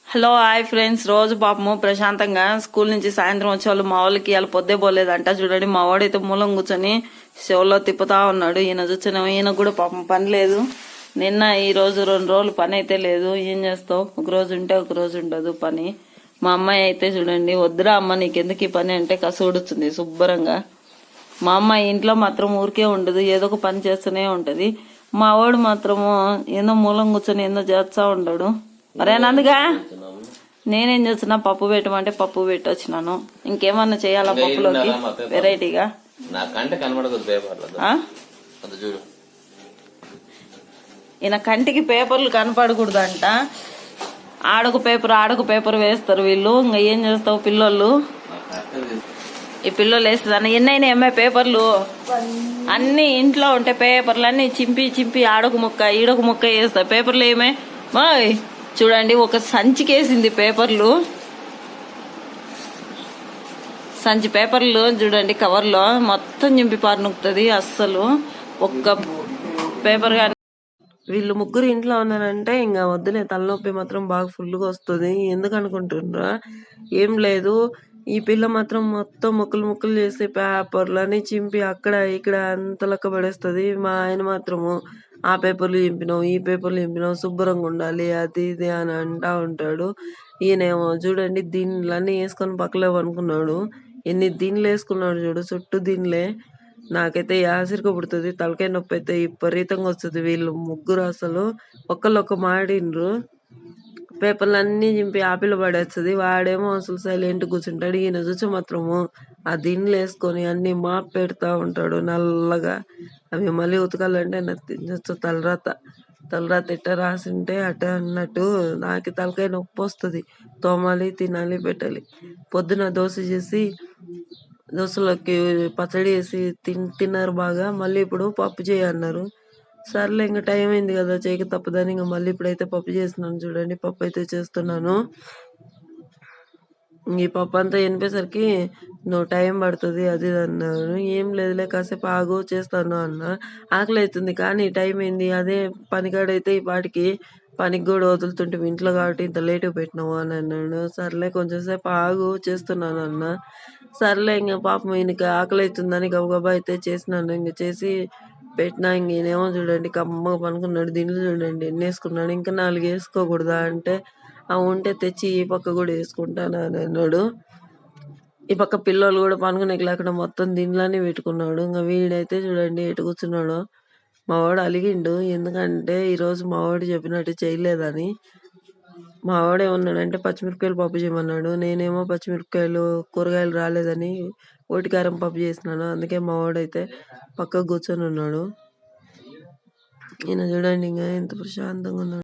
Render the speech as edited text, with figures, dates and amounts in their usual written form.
Hello hi friends. రోజు పాపము ప్రశాంతంగా స్కూల్ నుంచి సాయంత్రం వచ్చేవాళ్ళు మా వాళ్ళకి ఇలా పొద్దే పోలేదంట. చూడండి మా వాడైతే మూలం కూర్చొని చెవుల్లో తిప్పుతా ఉన్నాడు. ఈయన చూసిన ఈయన కూడా పాపం పని లేదు. నిన్న ఈ రోజు 2 రోజులు పని అయితే లేదు. ఏం చేస్తావు, ఒక రోజు ఉంటే ఒక రోజు ఉండదు పని. మా అమ్మాయి అయితే చూడండి, వద్దురా అమ్మ నీకెందుకు ఈ పని అంటే కసుడుతుంది శుభ్రంగా. మా అమ్మాయి ఇంట్లో మాత్రం ఊరికే ఉండదు, ఏదో ఒక పని చేస్తూనే ఉంటది. మా వాడు మాత్రము ఏందో మూలం కూర్చొని ఏందో చేస్తా ఉండడు. అరే నందుగా నేనేం చేస్తున్నా, పప్పు పెట్టమంటే పప్పు పెట్టొచ్చినాను. ఇంకేమన్నా చేయాలా పప్పులోకి వెరైటీగా? ఈయన కంటికి పేపర్లు కనపడకూడదంట. ఆడకు పేపర్ వేస్తారు వీళ్ళు. ఇంకా ఏం చేస్తావు పిల్లోళ్ళు, ఈ పిల్లలు వేస్తుందన్న ఎన్నైనా అమ్మాయి పేపర్లు అన్ని ఇంట్లో ఉంటే పేపర్లు అన్ని చింపి ఆడకు ముక్క ఈడకు ముక్క వేస్తాయి. పేపర్లు ఏమే మాయ్ చూడండి, ఒక సంచికేసింది పేపర్లు, సంచి పేపర్లు చూడండి కవర్లో మొత్తం చింపి పారనుకుతుంది. అస్సలు ఒక్క పేపర్ కానీ. వీళ్ళు ముగ్గురు ఇంట్లో ఉన్నారంటే ఇంకా వద్దులే, తలనొప్పి మాత్రం బాగా ఫుల్గా వస్తుంది. ఎందుకు అనుకుంటున్నారా? ఏం లేదు, ఈ పిల్ల మాత్రం మొత్తం ముక్కలు చేసి పేపర్లు అని చింపి అక్కడ ఇక్కడ అంత లెక్క పడేస్తుంది. మా ఆయన మాత్రము ఆ పేపర్లు చింపినావు, ఈ పేపర్లు చింపినావు, శుభ్రంగా ఉండాలి అది ఇది అని అంటా ఉంటాడు. ఈయనేమో చూడండి దీనిలన్నీ వేసుకొని పక్కలో అనుకున్నాడు. ఎన్ని దీనిలు వేసుకున్నాడు చూడు, చుట్టూ దీనిలే. నాకైతే యాసిరిక పుడుతుంది, తలకాయ నొప్పి అయితే విపరీతంగా వస్తుంది. వీళ్ళు ముగ్గురు అసలు ఒక్క మాడిండ్రు. పేపర్లు అన్ని చింపి ఆపిల్ పడేస్తుంది. వాడేమో అసలు సైలెంట్ కూర్చుంటాడు. ఈయన చూసి మాత్రము ఆ దిండ్లు వేసుకొని అన్ని మాప్ పెడతా ఉంటాడు నల్లగా. అవి మళ్ళీ ఉతకాలంటే నచ్చ తలరాత ఇట్ట రాసింటే అట్ట అన్నట్టు నాకు తలకాయ నొప్పి వస్తుంది. తోమాలి, తినాలి, పెట్టాలి. పొద్దున దోశ చేసి దోశలోకి పచ్చడి వేసి తిన్నారు బాగా. మళ్ళీ ఇప్పుడు పప్పు చేయన్నారు. సర్లే ఇంకా టైం అయింది కదా, చేయక తప్పదని ఇంకా మళ్ళీ ఇప్పుడైతే పప్పు చేస్తున్నాను. చూడండి పప్పు అయితే చేస్తున్నాను. ఈ పప్పు అంతా ఎనిపేసరికి నువ్వు టైం పడుతుంది అది అన్నారు. ఏం లేదులే కాసేపు ఆగు చేస్తాను అన్న. ఆకలి అవుతుంది కానీ టైం అయింది. అదే పనికాడైతే ఈ పాటికి పనికి కూడా వదులుతుంటే ఇంట్లో కాబట్టి ఇంత లేటుగా పెట్టినావు అని అన్నాడు. సర్లే కొంచెం సేపు ఆగు చేస్తున్నాను అన్న. సర్లే ఇంకా పాపం ఈయనకి ఆకలి అవుతుందని గబగబా అయితే చేసినాను. ఇంక చేసి పెట్టినా. ఇంకేమో చూడండి కమ్మగా పనుకున్నాడు. దీనిలో చూడండి ఎన్ని వేసుకున్నాడు. ఇంకా 4 వేసుకోకూడదా అంటే ఉంటే తెచ్చి ఈ పక్క కూడా వేసుకుంటాను అని అన్నాడు. ఈ పక్క పిల్లలు కూడా పనుకునే లేకుండా మొత్తం దీనిలోనే పెట్టుకున్నాడు. ఇంకా వీడైతే చూడండి ఎటు కూర్చున్నాడు. మా వాడు అలిగిండు, ఎందుకంటే ఈరోజు మా వాడు చెప్పినట్టు చేయలేదని. మా వాడు ఏమన్నాడంటే పచ్చిమిరపకాయలు పప్పు చేయమన్నాడు. నేనేమో పచ్చిమిరపకాయలు కూరగాయలు రాలేదని ఓటికారం పప్పు చేసినాను. అందుకే మా వాడైతే పక్కకు కూర్చొని ఉన్నాడు. ఈయన చూడండి ఇంకా ఎంత ప్రశాంతంగా ఉన్నాడు.